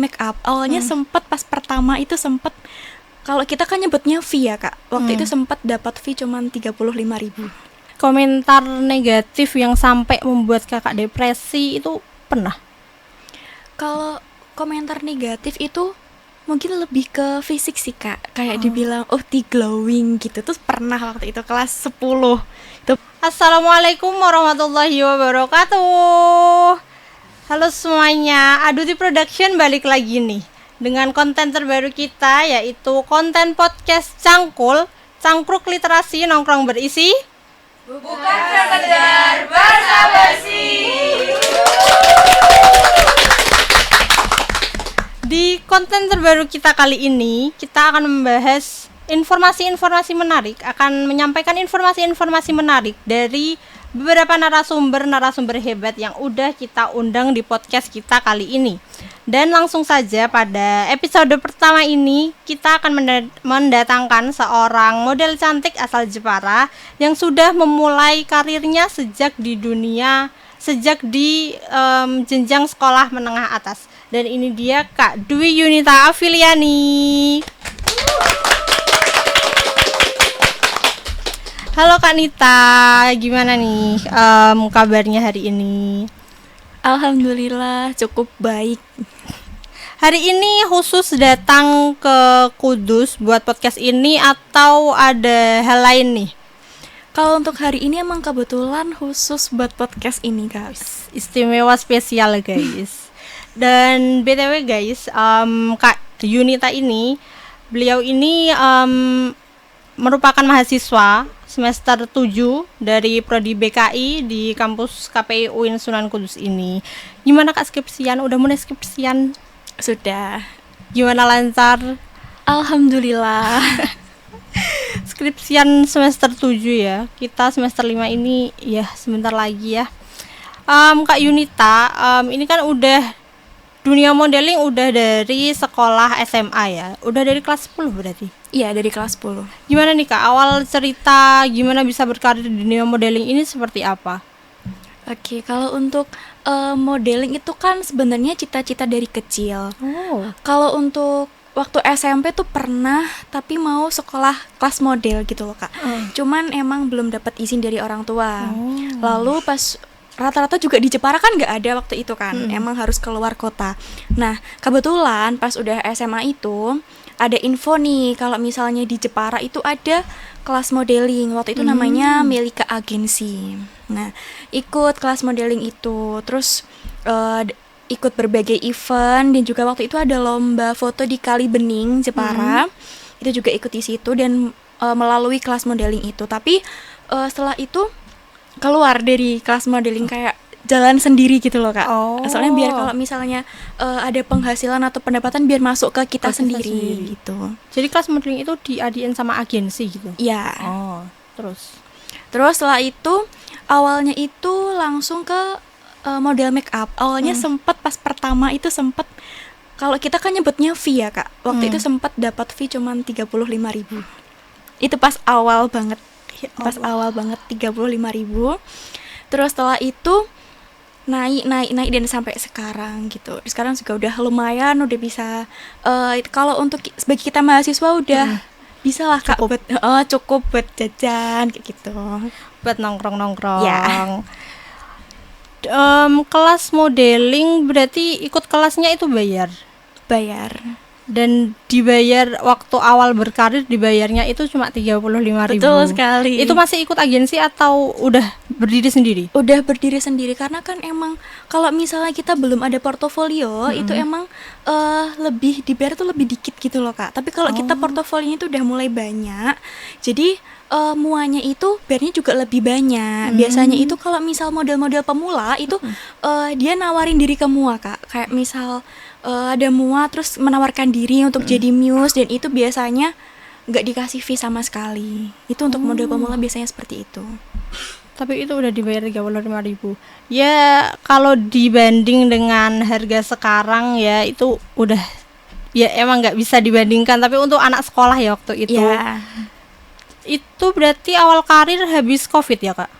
Make up awalnya sempet pas pertama itu sempet, kalau kita kan nyebutnya fee ya kak, waktu itu sempet dapat fee cuman 35.000. Komentar negatif yang sampai membuat kakak depresi itu pernah? Kalau komentar negatif itu mungkin lebih ke fisik sih kak, kayak dibilang glowing gitu, terus pernah waktu itu kelas 10 itu. Assalamualaikum warahmatullahi wabarakatuh. Halo semuanya, Aduti Production balik lagi nih dengan konten terbaru kita, yaitu konten podcast Cangkul, Cangkruk Literasi Nongkrong Berisi, bukan sekedar basa-basi. Di konten terbaru kita kali ini, kita akan membahas informasi-informasi menarik, akan menyampaikan informasi-informasi menarik dari beberapa narasumber hebat yang udah kita undang di podcast kita kali ini. Dan langsung saja pada episode pertama ini kita akan mendatangkan seorang model cantik asal Jepara yang sudah memulai karirnya sejak di jenjang sekolah menengah atas. Dan ini dia Kak Dwi Yunita Afiliani. Halo Kak Nita, gimana nih kabarnya hari ini? Alhamdulillah cukup baik. Hari ini khusus datang ke Kudus buat podcast ini atau ada hal lain nih? Kalau untuk hari ini emang kebetulan khusus buat podcast ini kak. Istimewa spesial guys. Dan BTW guys, Kak Yunita ini, beliau ini merupakan mahasiswa semester 7 dari Prodi BKI di kampus KPI UIN Sunan Kudus ini. Gimana Kak skripsian? Udah mulai skripsian? Sudah. Gimana, lancar? Alhamdulillah. Skripsian semester 7 ya. Kita semester 5 ini ya sebentar lagi ya. Kak Yunita, ini kan udah dunia modeling udah dari sekolah SMA ya. Udah dari kelas 10 berarti? Iya, dari kelas 10. Gimana nih Kak, awal cerita gimana bisa berkarir di dunia modeling ini seperti apa? Oke, kalau untuk modeling itu kan sebenarnya cita-cita dari kecil. Kalau untuk waktu SMP tuh pernah, tapi mau sekolah kelas model gitu loh Kak. Cuman emang belum dapat izin dari orang tua. Lalu pas rata-rata juga di Jepara kan nggak ada waktu itu kan, emang harus keluar kota. Nah kebetulan pas udah SMA itu ada info nih kalau misalnya di Jepara itu ada kelas modeling, waktu itu namanya Melika Agency. Nah ikut kelas modeling itu, terus ikut berbagai event, dan juga waktu itu ada lomba foto di Kali Bening Jepara, itu juga ikut di situ dan melalui kelas modeling itu. Tapi setelah itu keluar dari kelas modeling kayak jalan sendiri gitu loh Kak. Soalnya biar kalau misalnya ada penghasilan atau pendapatan biar masuk ke kita sendiri gitu. Jadi kelas modeling itu diadiin sama agensi gitu? Iya. Terus setelah itu awalnya itu langsung ke model make up. Awalnya sempet pas pertama itu sempet, kalau kita kan nyebutnya fee ya Kak. Waktu itu sempet dapat fee cuman 35.000. Itu pas awal banget. Pas awal banget 35.000. Terus setelah itu naik dan sampai sekarang gitu. Sekarang juga udah lumayan, udah bisa kalau untuk bagi kita mahasiswa udah bisa lah Kak, cukup buat jajan kayak gitu, buat nongkrong-nongkrong ya. Kelas modeling berarti ikut kelasnya itu bayar? Dan dibayar waktu awal berkarir, dibayarnya itu cuma 35.000. Betul sekali. Itu masih ikut agensi atau udah berdiri sendiri? Udah berdiri sendiri, karena kan emang kalau misalnya kita belum ada portofolio, itu emang lebih dibayar tuh lebih dikit gitu loh Kak. Tapi kalau kita portofolionya itu udah mulai banyak, jadi muanya itu bayarnya juga lebih banyak. Biasanya itu kalau misal model-model pemula itu dia nawarin diri ke mua Kak. Kayak misal ada mua terus menawarkan diri untuk jadi muse, dan itu biasanya nggak dikasih fee sama sekali. Itu untuk model pemula biasanya seperti itu. Tapi itu udah dibayar 35.000. Ya kalau dibanding dengan harga sekarang ya itu udah ya emang nggak bisa dibandingkan, tapi untuk anak sekolah ya waktu itu. Ya, Itu berarti awal karir habis Covid ya, Kak?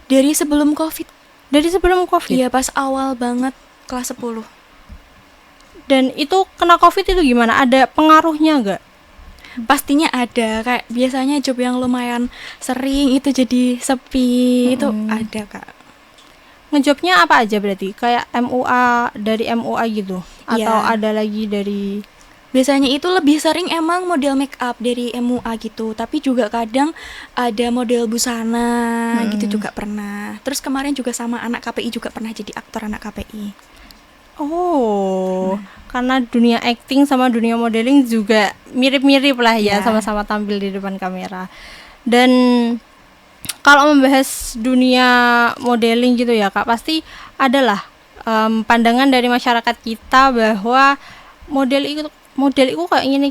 dari sebelum Covid. Dari sebelum Covid. Iya, pas awal banget kelas 10. Dan itu kena Covid itu gimana? Ada pengaruhnya nggak? Pastinya ada, kayak biasanya job yang lumayan sering itu jadi sepi, itu ada, Kak. Ngejobnya apa aja berarti? Kayak MUA, dari MUA gitu? Atau Iya. ada lagi dari... Biasanya itu lebih sering emang model make up dari MUA gitu, tapi juga kadang ada model busana gitu juga pernah. Terus kemarin juga sama anak KPI juga pernah jadi aktor anak KPI. Oh, karena dunia acting sama dunia modeling juga mirip-mirip lah ya, Iya. sama-sama tampil di depan kamera. Dan kalau membahas dunia modeling gitu ya Kak, pasti adalah pandangan dari masyarakat kita bahwa model itu kayak gini.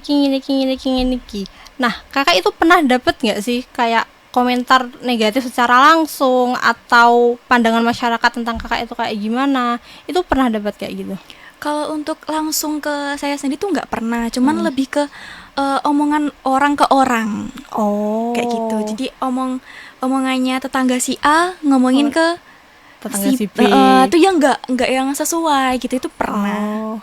Nah, Kakak itu pernah dapet nggak sih kayak komentar negatif secara langsung atau pandangan masyarakat tentang Kakak itu kayak gimana? Itu pernah dapat kayak gitu? Kalau untuk langsung ke saya sendiri tuh nggak pernah, cuman lebih ke omongan orang ke orang Oh, kayak gitu. Jadi omongannya tetangga si A ngomongin ke tetangga si B. itu yang nggak yang sesuai gitu, itu pernah. Oh.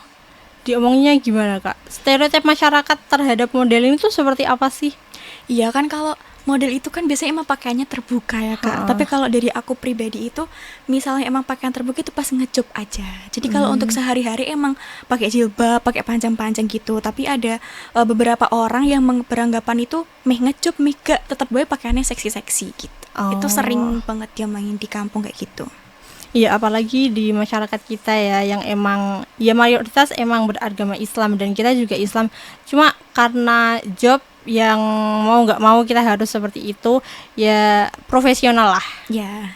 Diomongnya gimana Kak? Stereotip masyarakat terhadap modeling itu seperti apa sih? Iya kan, kalau model itu kan biasanya emang pakaiannya terbuka ya Kak. Tapi kalau dari aku pribadi itu, misalnya emang pakaian terbuka itu pas ngejob aja. Jadi kalau untuk sehari-hari emang pakai jilbab, pakai panjang-panjang gitu. Tapi ada beberapa orang yang beranggapan itu meh ngejob, meh gak, tetap gue pakaiannya seksi-seksi gitu. Itu sering banget dia main di kampung kayak gitu. Iya, apalagi di masyarakat kita ya yang emang ya mayoritas emang beragama Islam dan kita juga Islam. Cuma karena job yang mau nggak mau kita harus seperti itu, ya profesional lah. Ya.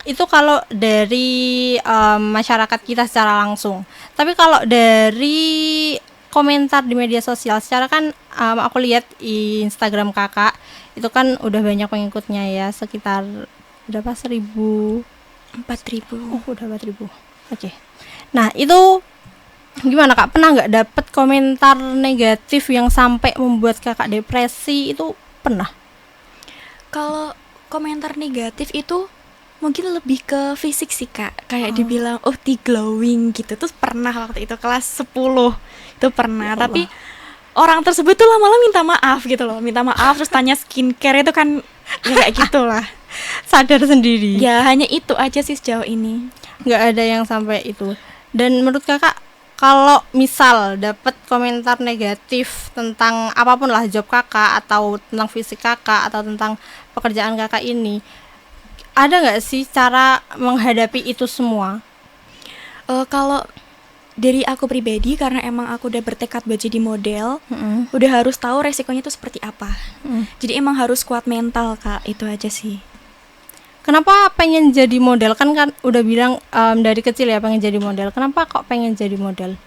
Itu kalau dari masyarakat kita secara langsung. Tapi kalau dari komentar di media sosial, secara kan aku lihat di Instagram Kakak itu kan udah banyak pengikutnya ya, sekitar berapa, 4.000. Oh, udah 4.000. Oke. Nah, itu gimana Kak? Pernah nggak dapet komentar negatif yang sampai membuat Kakak depresi? Itu pernah? Kalau komentar negatif itu mungkin lebih ke fisik sih Kak. Kayak dibilang, oh glowing gitu. Terus pernah waktu itu kelas 10. Itu pernah, tapi orang tersebut tuh lama-lama minta maaf gitu loh. Minta maaf terus tanya skincare, itu kan ya kayak gitulah. Sadar sendiri. Ya hanya itu aja sih sejauh ini. Nggak ada yang sampai itu. Dan menurut Kakak, kalau misal dapat komentar negatif tentang apapun lah, job Kakak atau tentang fisik Kakak atau tentang pekerjaan Kakak ini, ada nggak sih cara menghadapi itu semua? Kalau dari aku pribadi, karena emang aku udah bertekad buat jadi model, udah harus tahu resikonya itu seperti apa. Jadi emang harus kuat mental Kak, itu aja sih. Kenapa pengen jadi model? Kan udah bilang dari kecil ya pengen jadi model. Kenapa kok pengen jadi model?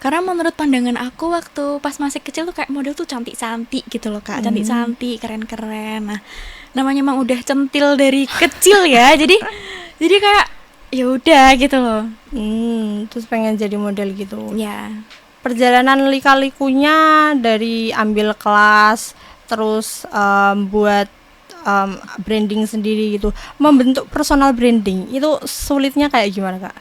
Karena menurut pandangan aku waktu pas masih kecil tuh kayak model tuh cantik-cantik gitu loh Kak. Cantik-cantik, keren-keren. Nah, namanya emang udah centil dari kecil ya. Jadi kayak ya udah gitu loh. Terus pengen jadi model gitu. Ya. Perjalanan lika-likunya dari ambil kelas terus buat branding sendiri gitu, membentuk personal branding itu sulitnya kayak gimana Kak?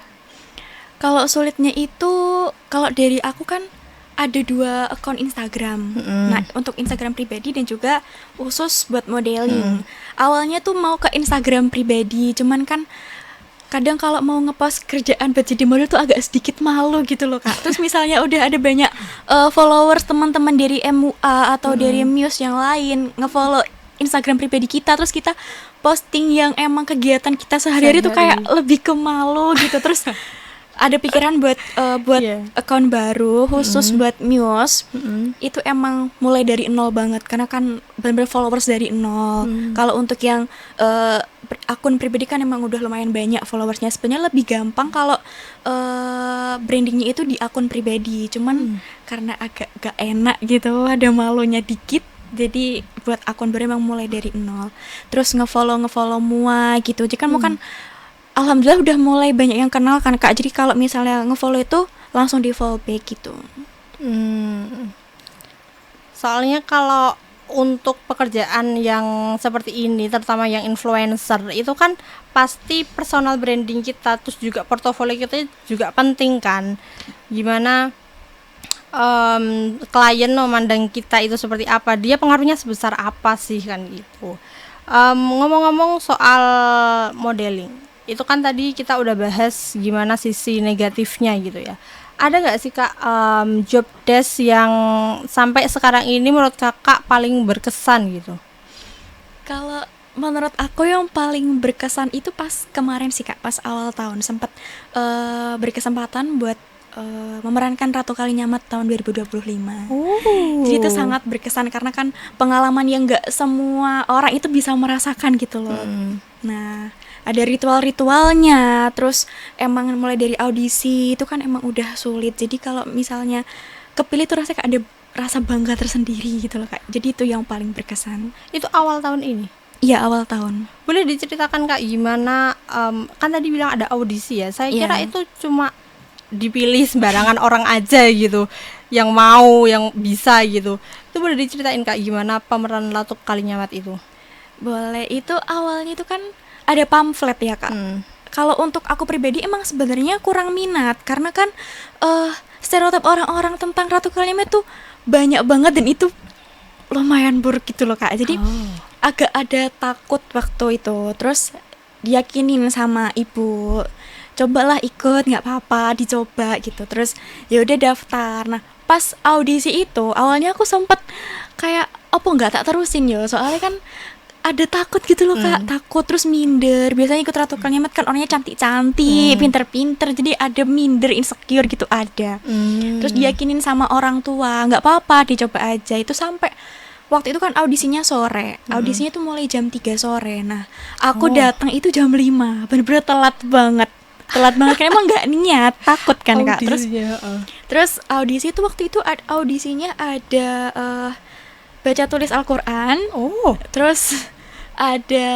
Kalau sulitnya itu, kalau dari aku kan ada 2 akun Instagram. Nah, untuk Instagram pribadi dan juga khusus buat modeling. Awalnya tuh mau ke Instagram pribadi, cuman kan kadang kalau mau ngepost kerjaan buat jadi model tuh agak sedikit malu gitu loh Kak. Terus misalnya udah ada banyak followers teman-teman dari MUA atau dari Muse yang lain ngefollow Instagram pribadi kita, terus kita posting yang emang kegiatan kita sehari-hari tuh kayak lebih ke malu gitu. Terus ada pikiran buat akun baru khusus buat Muse. Itu emang mulai dari nol banget, karena kan benar-benar followers dari nol. Kalau untuk yang akun pribadi kan emang udah lumayan banyak followersnya. Sebenarnya lebih gampang kalau brandingnya itu di akun pribadi, cuman karena agak gak enak gitu, ada malunya dikit. Jadi buat akun baru emang mulai dari nol. Terus ngefollow mua gitu. Jadi kan kan alhamdulillah udah mulai banyak yang kenal kan Kak. Jadi kalau misalnya ngefollow itu langsung di follow back gitu. Soalnya kalau untuk pekerjaan yang seperti ini, terutama yang influencer, itu kan pasti personal branding kita, terus juga portofolio kita juga penting kan. Gimana klien memandang kita itu seperti apa, dia pengaruhnya sebesar apa sih kan gitu. Ngomong-ngomong soal modeling, itu kan tadi kita udah bahas gimana sisi negatifnya gitu ya. Ada nggak sih Kak job desk yang sampai sekarang ini menurut Kakak paling berkesan gitu? Kalau menurut aku yang paling berkesan itu pas kemarin sih Kak, pas awal tahun sempat berkesempatan buat memerankan Ratu Kalinyamat tahun 2025. Jadi itu sangat berkesan karena kan pengalaman yang nggak semua orang itu bisa merasakan gitu loh. Nah, ada ritual-ritualnya, terus emang mulai dari audisi itu kan emang udah sulit. Jadi kalau misalnya kepilih tuh rasanya kayak ada rasa bangga tersendiri gitu loh Kak. Jadi itu yang paling berkesan. Itu awal tahun ini? Iya, awal tahun. Boleh diceritakan Kak gimana, kan tadi bilang ada audisi ya, saya kira itu cuma dipilih sembarangan orang aja gitu, yang mau, yang bisa gitu. Itu boleh diceritain Kak gimana pemeran Ratu Kalinyamat itu? Boleh, itu awalnya itu kan ada pamflet ya Kak. Kalau untuk aku pribadi emang sebenarnya kurang minat karena kan stereotip orang-orang tentang Ratu Kalinyamat tuh banyak banget dan itu lumayan buruk gitu loh Kak. Jadi agak ada takut waktu itu. Terus diyakinin sama ibu, cobalah ikut, nggak apa-apa, dicoba gitu. Terus ya udah daftar. Nah pas audisi itu awalnya aku sempet kayak apa nggak tak terusin ya, soalnya kan ada takut gitu loh Kak, takut terus minder. Biasanya ikut Ratu Kalinyamat kan orangnya cantik-cantik, pinter-pinter, jadi ada minder, insecure gitu ada. Terus diyakinin sama orang tua, nggak apa-apa, dicoba aja. Itu sampai waktu itu kan audisinya sore, audisinya tuh mulai jam 3 sore. Nah aku datang itu jam 5, bener-bener telat banget kan, emang nggak niat, takut kan Kak. Terus audisi itu waktu itu audisinya ada baca tulis Al-Quran, terus ada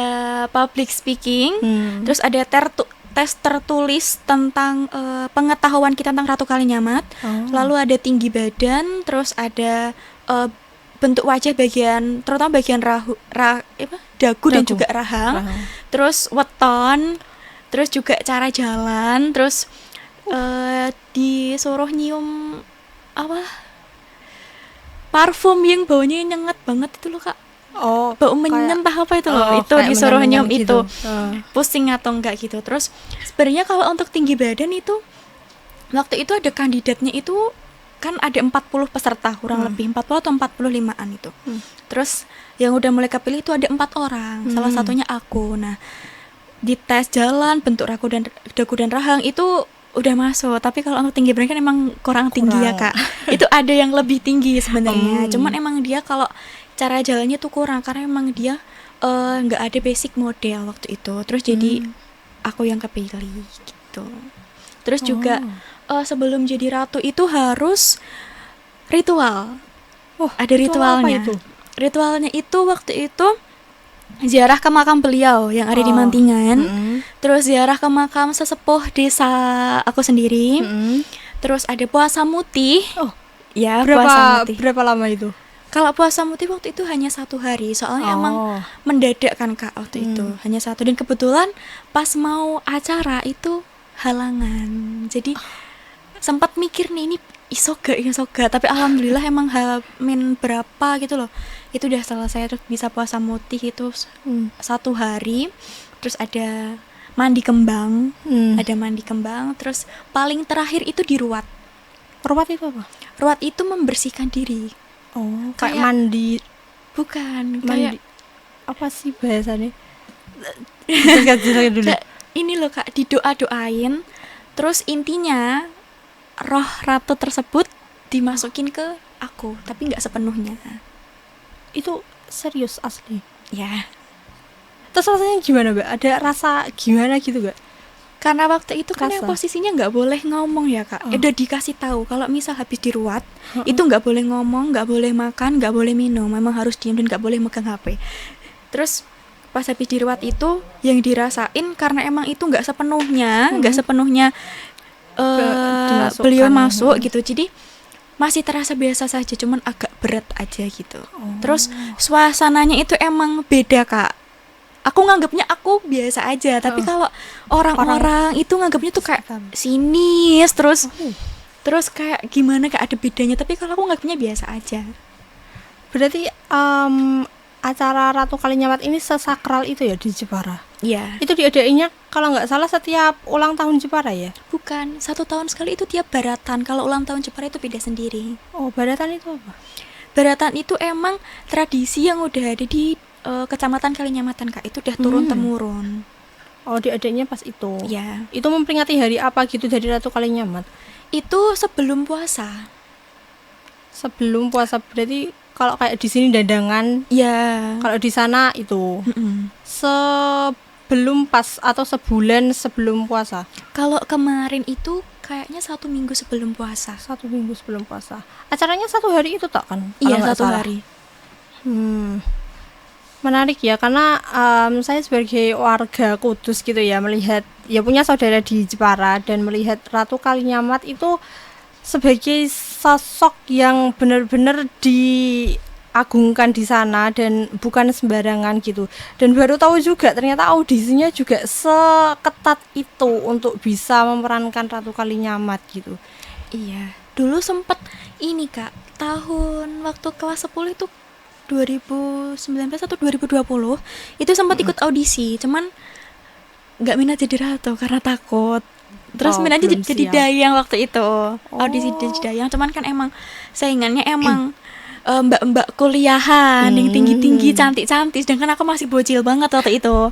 public speaking, terus ada tes tertulis tentang pengetahuan kita tentang Ratu Kalinyamat, lalu ada tinggi badan, terus ada bentuk wajah bagian, terutama bagian dagu dan juga rahang. Terus weton, terus juga cara jalan, terus disuruh nyium parfum yang baunya nyengat banget itu loh Kak. Bau menyentuh apa itu loh, itu disuruh nyium gitu. Pusing atau enggak gitu. Terus sebenarnya kalau untuk tinggi badan itu waktu itu ada kandidatnya itu kan ada 40 peserta kurang lebih 40 atau 45-an itu. Terus yang udah mulai kepilih itu ada 4 orang, salah satunya aku. Nah di tes jalan, bentuk dagu dan rahang itu udah masuk, tapi kalau untuk tinggi badan kan emang kurang tinggi ya Kak. Itu ada yang lebih tinggi sebenarnya, cuman emang dia kalau cara jalannya tuh kurang karena emang dia nggak ada basic model waktu itu. Terus jadi aku yang kepilih gitu. Terus juga sebelum jadi ratu itu harus ritual. Ada ritualnya. Apa itu? Ritualnya itu waktu itu ziarah ke makam beliau yang ada di Mantingan, terus ziarah ke makam sesepuh desa aku sendiri, terus ada puasa mutih. Ya, puasa mutih. Berapa lama itu? Kalau puasa mutih waktu itu hanya 1 hari, soalnya emang mendadak kan Kak waktu itu, hanya 1. Dan kebetulan pas mau acara itu halangan, jadi sempat mikir nih ini iso gak, tapi alhamdulillah emang min berapa gitu loh itu udah selesai. Terus bisa puasa mutih itu 1 hari, terus ada mandi kembang, terus paling terakhir itu di ruat. Ruat itu apa? Ruat itu membersihkan diri. Kayak mandi? Bukan, mandi. Kayak apa sih bahasanya? Dulu. Ini loh Kak, didoa-doain, terus intinya roh ratu tersebut dimasukin ke aku, tapi nggak sepenuhnya. Itu serius asli? Ya. Terus rasanya gimana Mbak? Ada rasa gimana gitu gak? Karena waktu itu kan posisinya nggak boleh ngomong ya Kak. Udah dikasih tahu kalau misal habis diruat itu nggak boleh ngomong, nggak boleh makan, nggak boleh minum, memang harus diam dan nggak boleh megang HP. Terus pas habis diruat itu yang dirasain karena emang itu nggak sepenuhnya beliau masuk gitu. Jadi masih terasa biasa saja, cuman agak berat aja gitu. Terus suasananya itu emang beda Kak. Aku nganggapnya aku biasa aja, tapi kalau orang-orang itu nganggapnya tuh kayak sinis, terus kayak gimana, kayak ada bedanya. Tapi kalau aku nganggapnya biasa aja. Berarti acara Ratu Kalinyamat ini sesakral itu ya di Jepara? Iya. Itu diadainnya kalau nggak salah setiap ulang tahun Jepara ya? Bukan, 1 tahun sekali, itu tiap baratan. Kalau ulang tahun Jepara itu beda sendiri. Oh, baratan itu apa? Baratan itu emang tradisi yang udah ada di Kecamatan Kalinyamatan Kak. Itu udah turun-temurun. Oh, diadainnya pas itu? Iya. Itu memperingati hari apa gitu dari Ratu Kalinyamat? Itu sebelum puasa. Sebelum puasa, berarti kalau kayak di sini dandangan, Iya. kalau di sana itu sebelum pas atau sebulan sebelum puasa? Kalau kemarin itu kayaknya 1 minggu sebelum puasa. 1 minggu sebelum puasa. Acaranya 1 hari itu tak kan? Iya, Kalau nggak 1 salah. hari. Menarik ya, karena saya sebagai warga Kudus gitu ya, melihat ya punya saudara di Jepara dan melihat Ratu Kalinyamat itu sebagai sosok yang benar-benar diagungkan di sana dan bukan sembarangan gitu. Dan baru tahu juga ternyata audisinya juga seketat itu untuk bisa memerankan Ratu Kalinyamat gitu. Iya. Dulu sempet ini Kak, tahun waktu kelas 10 itu 2019 atau 2020 itu sempat ikut audisi, cuman nggak minat jadi ratu karena takut. Terus minatnya belum jadi siap. dayang waktu itu. Audisi jadi dayang, cuman kan emang saingannya emang mbak-mbak kuliahan yang tinggi-tinggi, cantik-cantik, sedangkan aku masih bocil banget waktu itu.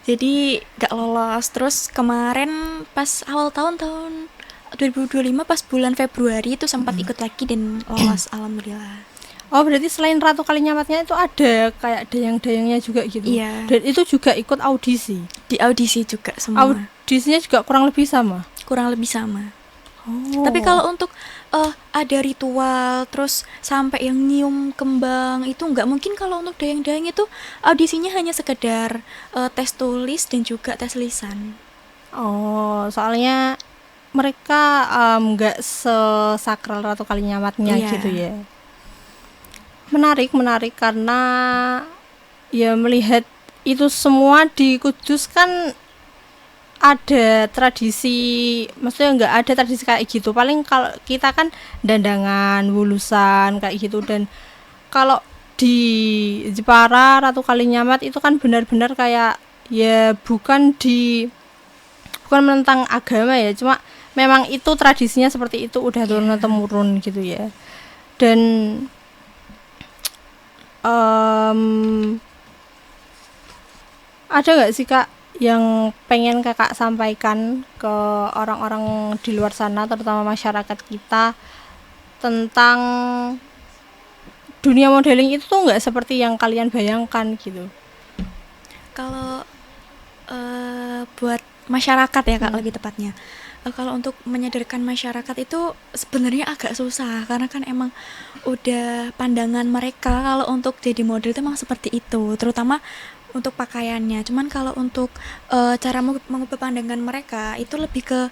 Jadi nggak lolos. Terus kemarin pas awal tahun 2025 pas bulan Februari itu sempat ikut lagi dan lolos alhamdulillah. Oh, berarti selain Ratu Kalinyamatnya itu ada kayak dayang-dayangnya juga gitu. Iya. Dan itu juga ikut audisi. Di audisi juga semua. Audisinya juga kurang lebih sama. Kurang lebih sama. Oh. Tapi kalau untuk ada ritual terus sampai yang nyium kembang itu nggak mungkin. Kalau untuk dayang-dayang itu audisinya hanya sekedar tes tulis dan juga tes lisan. Oh, soalnya mereka nggak sesakral Ratu Kalinyamatnya Iya. gitu ya. Menarik karena ya melihat itu semua di Kudus kan ada tradisi, maksudnya nggak ada tradisi kayak gitu. Paling kalau kita kan dandangan, wulusan kayak gitu. Dan kalau di Jepara Ratu Kalinyamat itu kan benar-benar kayak ya bukan menentang agama ya, cuma memang itu tradisinya seperti itu, udah turun temurun gitu ya. Dan ada nggak sih Kak yang pengen Kakak sampaikan ke orang-orang di luar sana, terutama masyarakat kita, tentang dunia modeling itu tuh nggak seperti yang kalian bayangkan gitu? Kalau buat masyarakat ya Kak, lebih tepatnya. Kalau untuk menyadarkan masyarakat itu sebenarnya agak susah karena kan emang udah pandangan mereka kalau untuk jadi model itu emang seperti itu, terutama untuk pakaiannya. Cuman kalau untuk cara mengubah pandangan mereka itu lebih ke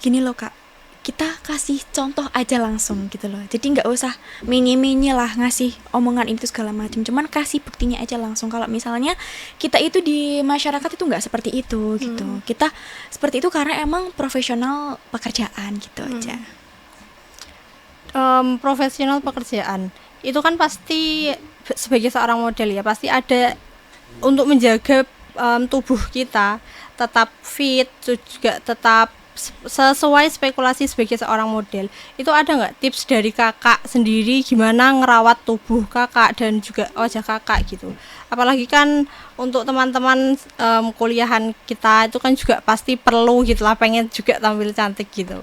gini loh Kak, kita kasih contoh aja langsung gitu loh. Jadi nggak usah mini-mini lah ngasih omongan itu segala macam, cuman kasih buktinya aja langsung. Kalau misalnya kita itu di masyarakat itu nggak seperti itu gitu, kita seperti itu karena emang profesional pekerjaan gitu aja. Profesional pekerjaan itu kan pasti sebagai seorang model ya pasti ada untuk menjaga tubuh kita tetap fit, juga tetap sesuai spekulasi sebagai seorang model. Itu ada nggak tips dari Kakak sendiri gimana ngerawat tubuh Kakak dan juga wajah Kakak gitu? Apalagi kan untuk teman-teman kuliahan kita itu kan juga pasti perlu gitu lah, pengen juga tampil cantik gitu.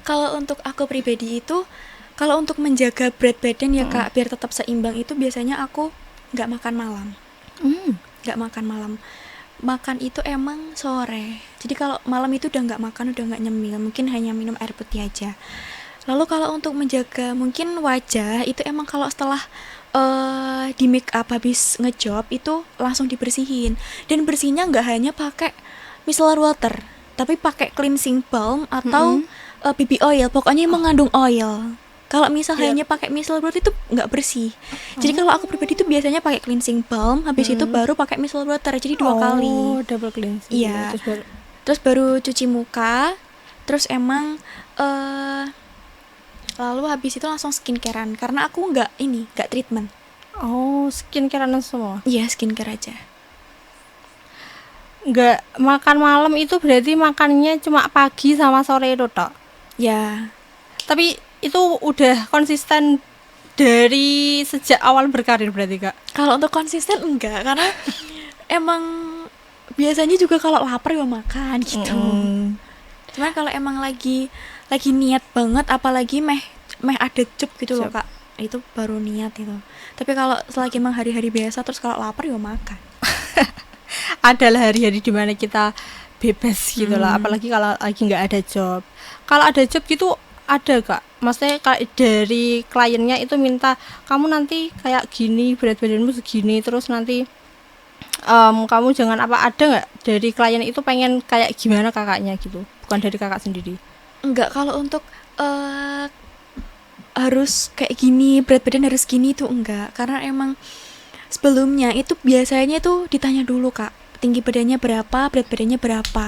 Kalau untuk aku pribadi itu, kalau untuk menjaga berat badan ya Kak, biar tetap seimbang itu biasanya aku nggak makan malam. Nggak makan malam. Makan itu emang sore. Jadi kalau malam itu udah nggak makan, udah nggak nyemil, mungkin hanya minum air putih aja. Lalu kalau untuk menjaga mungkin wajah itu emang kalau setelah di make up habis ngejob itu langsung dibersihin. Dan bersihnya nggak hanya pakai micellar water, tapi pakai cleansing balm atau BB oil. Pokoknya yang mengandung oil. Kalau misal hanya pakai micellar water itu nggak bersih. Jadi kalau aku pribadi itu biasanya pakai cleansing balm, habis itu baru pakai micellar water. Jadi 2 kali. Oh, double cleansing. Iya. Terus Terus baru cuci muka. Terus emang lalu habis itu langsung skincarean karena aku nggak treatment. oh, skincarean semua. Iya, skincare aja. Nggak makan malam itu berarti makannya cuma pagi sama sore itu tok. Ya, Tapi itu udah konsisten dari sejak awal berkarir berarti Kak. kalau untuk konsisten enggak karena emang biasanya juga kalau lapar ya makan gitu. Cuman kalau emang lagi niat banget apalagi meh ada job gitu loh Kak. Itu baru niat itu. Tapi kalau selagi emang hari-hari biasa terus kalau lapar ya makan. Adalah hari-hari dimana kita bebas gitu lah, apalagi kalau lagi nggak ada job. Kalau ada job gitu ada Kak, maksudnya kayak dari kliennya itu minta kamu nanti kayak gini, berat badanmu segini, terus nanti kamu jangan ada nggak dari klien itu pengen kayak gimana kakaknya gitu, bukan dari kakak sendiri? Enggak, kalau untuk harus kayak gini, berat badan harus gini itu enggak. Karena emang sebelumnya itu biasanya tuh ditanya dulu Kak, tinggi badannya berapa, berat badannya berapa.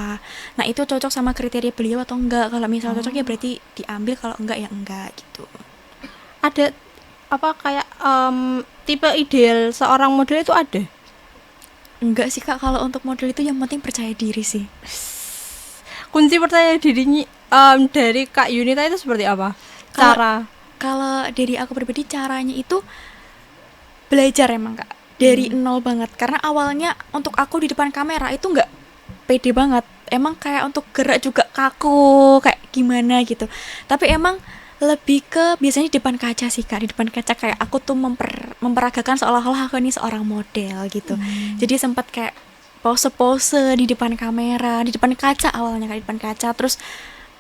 Nah itu cocok sama kriteria beliau atau enggak. Kalau misal cocok ya berarti diambil, kalau enggak ya enggak gitu. Ada apa kayak tipe ideal seorang model itu ada? Enggak sih Kak, kalau untuk model itu yang penting percaya diri sih. Kunci percaya dirinya dari Kak Yunita itu seperti apa? Kalau dari aku pribadi caranya itu belajar emang Kak, dari nol banget. Karena awalnya untuk aku di depan kamera itu nggak pede banget. Emang kayak untuk gerak juga kaku, kayak gimana gitu. Tapi emang lebih ke biasanya di depan kaca sih Kak. Di depan kaca kayak aku tuh memperagakan seolah-olah aku ini seorang model gitu. Jadi sempat kayak pose-pose di depan kamera, di depan kaca awalnya Kak, di depan kaca. Terus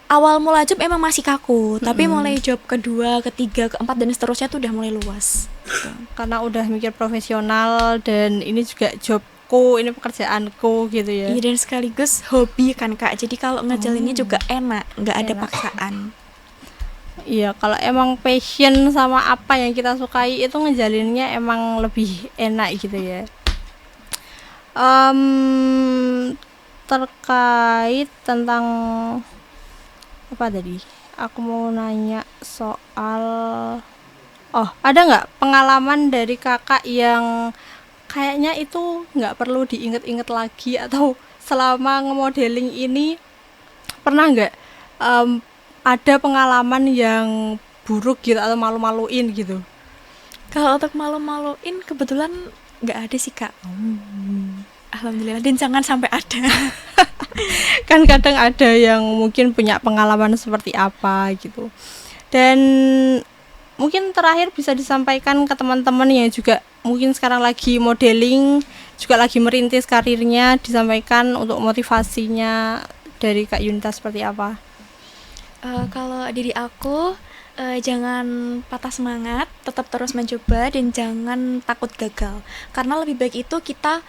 awal mulai job emang masih kaku, tapi mulai job kedua, ketiga, keempat dan seterusnya tuh udah mulai luas gitu. Karena udah mikir profesional dan ini juga jobku, ini pekerjaanku gitu ya. Iya, dan sekaligus hobi kan Kak. Jadi kalau ngejalinnya juga enak, nggak ada paksaan. Iya, kalau emang passion sama apa yang kita sukai itu ngejalinnya emang lebih enak gitu ya. Terkait tentang apa tadi? Aku mau nanya soal ada nggak pengalaman dari kakak yang kayaknya itu nggak perlu diinget-inget lagi, atau selama ngemodeling ini pernah nggak ada pengalaman yang buruk gitu atau malu-maluin gitu? Kalau untuk malu-maluin kebetulan nggak ada sih Kak. Alhamdulillah, dan jangan sampai ada. Kan kadang ada yang mungkin punya pengalaman seperti apa gitu. Dan mungkin terakhir bisa disampaikan ke teman-teman yang juga mungkin sekarang lagi modeling, juga lagi merintis karirnya, disampaikan untuk motivasinya dari Kak Yunita seperti apa? Kalau diri aku jangan patah semangat, tetap terus mencoba dan jangan takut gagal. Karena lebih baik itu kita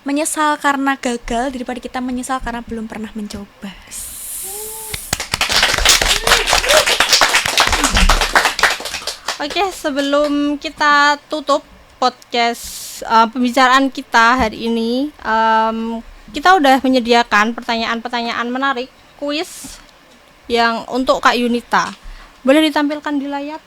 menyesal karena gagal daripada kita menyesal karena belum pernah mencoba. Oke, sebelum kita tutup podcast pembicaraan kita hari ini, kita udah menyediakan pertanyaan-pertanyaan menarik, kuis yang untuk Kak Yunita. Boleh ditampilkan di layar?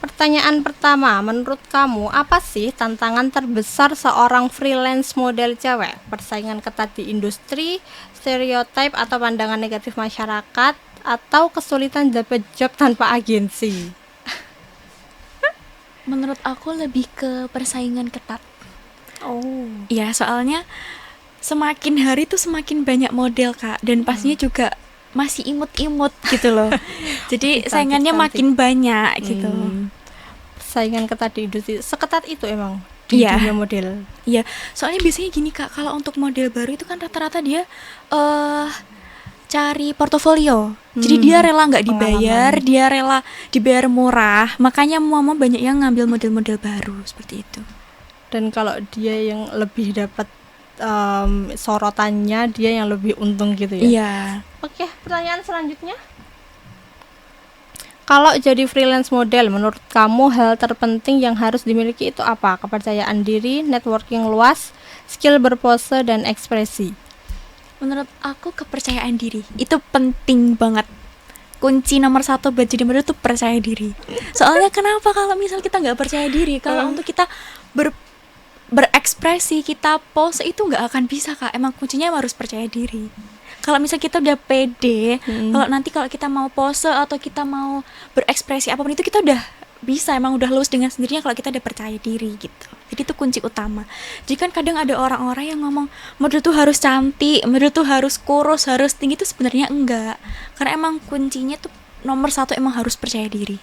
Pertanyaan pertama, menurut kamu apa sih tantangan terbesar seorang freelance model cewek? Persaingan ketat di industri, stereotip atau pandangan negatif masyarakat, atau kesulitan dapat job tanpa agensi? Menurut aku lebih ke persaingan ketat. Oh. Ya, soalnya semakin hari tuh semakin banyak model Kak, dan pastinya juga masih imut-imut gitu loh. Jadi saingannya makin banyak gitu. Saingan ketat di industri, seketat itu emang di dunia model. Iya, soalnya biasanya gini Kak, kalau untuk model baru itu kan rata-rata dia cari portofolio. Jadi dia rela nggak dibayar, dia rela dibayar murah. Makanya mama banyak yang ngambil model-model baru seperti itu. Dan kalau dia yang lebih dapat sorotannya, dia yang lebih untung gitu ya. Iya. Oke, pertanyaan selanjutnya. Kalau jadi freelance model, menurut kamu hal terpenting yang harus dimiliki itu apa? Kepercayaan diri, networking luas, skill berpose, dan ekspresi. Menurut aku kepercayaan diri itu penting banget. Kunci nomor 1 buat jadi model tuh percaya diri. Soalnya kenapa kalau misal kita nggak percaya diri, kalau untuk kita berekspresi, kita pose itu nggak akan bisa Kak. Emang kuncinya harus percaya diri. Kalau misal kita udah pede, kalau kita mau pose atau kita mau berekspresi apapun itu kita udah bisa, emang udah lulus dengan sendirinya kalau kita udah percaya diri gitu. Jadi itu kunci utama. Jadi kan kadang ada orang-orang yang ngomong model tuh harus cantik, model tuh harus kurus, harus tinggi, itu sebenarnya enggak. Karena emang kuncinya tuh nomor 1 emang harus percaya diri.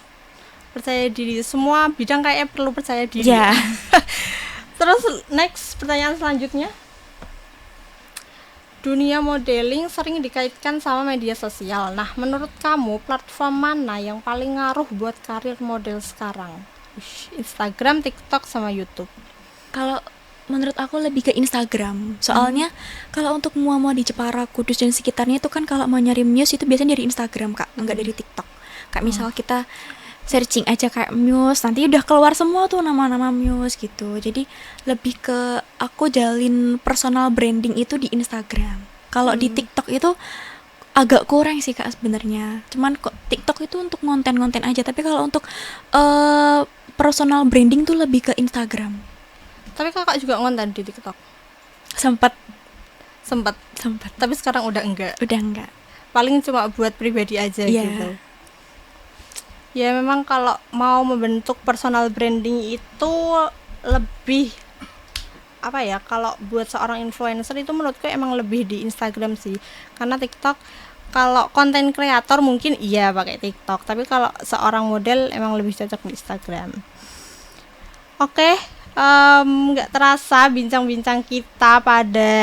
Percaya diri, semua bidang kayaknya perlu percaya diri. Ya. Terus next, pertanyaan selanjutnya. Dunia modeling sering dikaitkan sama media sosial. Nah, menurut kamu platform mana yang paling ngaruh buat karir model sekarang? Instagram, TikTok, sama YouTube. Kalau menurut aku lebih ke Instagram. Soalnya kalau untuk mua-mua di Jepara, Kudus dan sekitarnya itu kan kalau mau nyari muse itu biasanya dari Instagram Kak, enggak dari TikTok. Kayak misal kita searching aja kayak muse, nanti udah keluar semua tuh nama-nama muse gitu. Jadi lebih ke aku jalin personal branding itu di Instagram. Kalau di TikTok itu agak kurang sih Kak sebenarnya. Cuman kok TikTok itu untuk konten-konten aja, tapi kalau untuk personal branding tuh lebih ke Instagram. Tapi kakak juga ngonten di TikTok? Sempat. Tapi sekarang udah enggak? Udah enggak. Paling cuma buat pribadi aja gitu. Ya memang kalau mau membentuk personal branding itu lebih apa ya, kalau buat seorang influencer itu menurutku emang lebih di Instagram sih. Karena TikTok kalau konten kreator mungkin iya pakai TikTok, tapi kalau seorang model emang lebih cocok di Instagram. Oke, nggak terasa bincang-bincang kita pada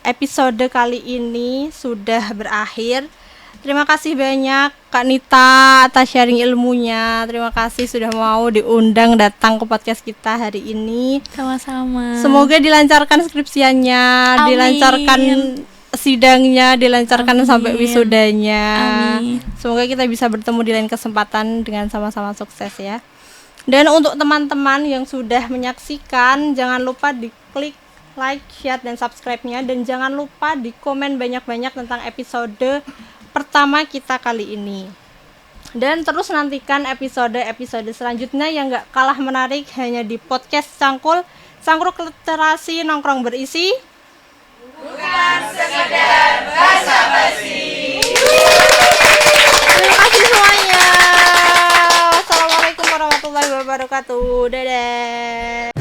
episode kali ini sudah berakhir. Terima kasih banyak Kak Nita atas sharing ilmunya. Terima kasih sudah mau diundang datang ke podcast kita hari ini. Sama-sama. Semoga dilancarkan skripsiannya, Amin. Dilancarkan sidangnya, dilancarkan sampai wisudanya. Amin. Semoga kita bisa bertemu di lain kesempatan dengan sama-sama sukses ya. Dan untuk teman-teman yang sudah menyaksikan, jangan lupa diklik like, share, dan subscribe-nya. Dan jangan lupa di komen banyak-banyak tentang episode pertama kita kali ini. Dan terus nantikan episode-episode selanjutnya yang gak kalah menarik hanya di podcast Cangkruk Literasi Nongkrong Berisi. Bukan sekedar basa-basi. Terima kasih semuanya. Wassalamualaikum warahmatullahi wabarakatuh. Dadah.